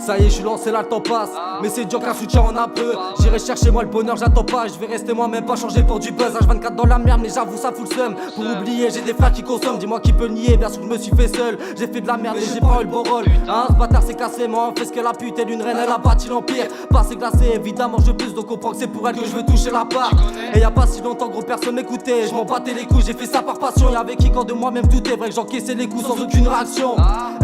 Ça y est, je suis lancé là, le temps passe. Mais c'est dur qu'un soutien en a peu. J'irai chercher moi le bonheur, j'attends pas. Je vais rester moi-même, pas changer pour du buzz. H24 dans la merde, mais j'avoue, ça fout le seum. Pour oublier, j'ai des frères qui consomment. Dis-moi qui peut nier, bien sûr, je me suis fait seul. J'ai fait de la merde et j'ai pas eu le bon rôle. Hein, ce bâtard s'est cassé, moi, on fait ce qu'elle a pu. Telle une reine, elle a bâti l'empire. Passé glacé, évidemment, je plus. Donc comprends que c'est pour elle que je veux toucher la part. Et y'a pas si longtemps, gros, personne m'écoutait. Je m'en battais les couilles, j'ai fait ça par passion. Y'a avec qui quand de moi-même tout est vrai que j'encaissais les coups sans aucune réaction.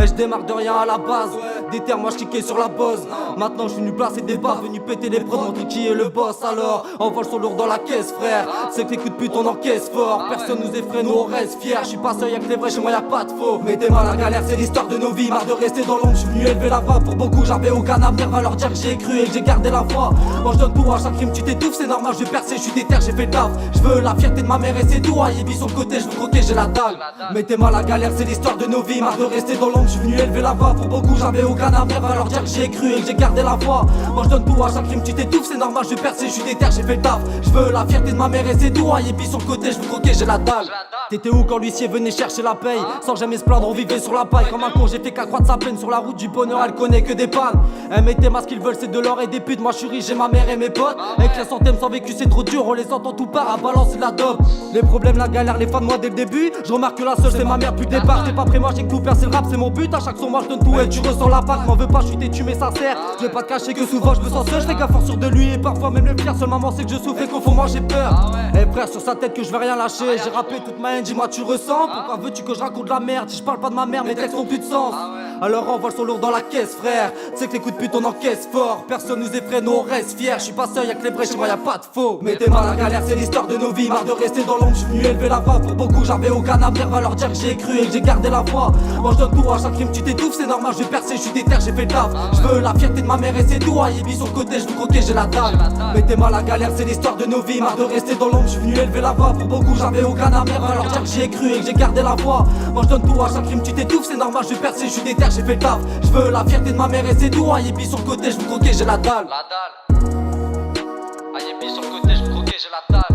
Et je démarre de rien à la base. Des terres, moi je kickais sur la bosse. Maintenant je suis venu placer des barres, venu péter les prods, montrer qui est le boss. Alors envole son lourd dans la caisse, frère. C'est que les coups de pute on encaisse fort. Personne nous effraie, nous on reste fiers. Je suis pas seul, y'a que les vrais, chez moi y'a pas de faux. Mettez-moi la galère, c'est l'histoire de nos vies. Marre de rester dans l'ombre, je suis venu élever la voix. Pour beaucoup j'avais aucun avenir, va leur dire que j'ai cru et que j'ai gardé la foi. Moi je donne tout à chaque crime, tu t'étouffes, c'est normal, je vais percer, je suis déter, j'ai fait le taf. Je veux la fierté de ma mère et c'est tout. Yébi sur le côté, je veux croquer, j'ai la dalle. Mettez-moi la galère, c'est l'histoire de nos vies. Marre de rester dans l'ombre, je suis venu élever la voix. Pour beaucoup j'avais aucun avenir, va leur dire que j'ai cru et que j'ai gardé la foi. Moi je donne tout à chaque crime, tu t'étouffes, c'est normal, je vais percer, je suis déter, j'ai fait le taf. Je veux la fierté de ma mère et c'est tout. Yébi sur le côté, je veux croquer, j'ai la dalle. T'étais où quand l'huissier venait chercher la paye? Sans jamais se plaindre, on vivait sur la paille. Comme un con, j'ai fait qu'accroître sa peine sur la route du bonheur, elle connaît que des pannes. Mettez-moi ce qu'ils veulent, c'est de l'or et des putes. Moi je suis riche, j'ai ma mère et mes potes. Avec la santé, sans vécu, c'est trop dur, on les entend tout part à balancer de la dope. Les problèmes, la galère, les fans de moi dès le début. Je remarque que la seule, c'est ma mère depuis le départ. T'es pas prêt, moi j'ai que tout faire, c'est le rap, c'est mon but. À chaque son, moi je donne tout et tu ressens la patte. M'en veux pas, je suis têtu, mais sincère. Je vais pas te cacher que souvent je me sens seul. Je fais gaffe fort sur de lui et parfois même le pire. Seul maman c'est que je souffre et qu'au fond moi j'ai peur. Eh frère, sur sa tête que je vais rien lâcher. J'ai rappé toute ma haine, dis-moi tu ressens. Pourquoi veux-tu que je raconte la merde? Si je parle pas de ma mère, mes textes n'ont plus de sens. Alors envoie son lourd dans la caisse, frère. Tu sais que les coups de pute on encaisse fort. Personne nous effraie, nous on reste fiers. Je suis pas seul, y'a que les vrais, chez moi y'a pas de faux. Mettez-moi la galère, c'est l'histoire de nos vies. Marre de rester dans l'ombre, je suis venu élever la voix. Pour beaucoup j'avais aucun avenir, va leur dire que j'ai cru et que j'ai gardé la foi. Moi je donne tout à chaque crime, tu t'étouffes, c'est normal, je vais percer, je suis déter, j'ai fait le taf. Je veux la fierté de ma mère et c'est tout. Yébi sur le côté, je veux croquer, j'ai la dalle. Mettez-moi la galère, c'est l'histoire de nos vies. Marre de rester dans l'ombre, je suis venu élever la voix. Pour beaucoup j'avais aucun avenir, va leur dire que j'ai cru et que j'ai gardé la foi. Moi je donne tout à chaque crime, tu t'étouffes, c'est normal, je vais percer, je suis déter, j'ai fait le taf. Je veux la fierté de ma mère et c'est tout. Yébi sur le côté, je veux croquer, j'ai la dalle. La dalle. Yébi sur le côté, je veux croquer, j'ai la dalle.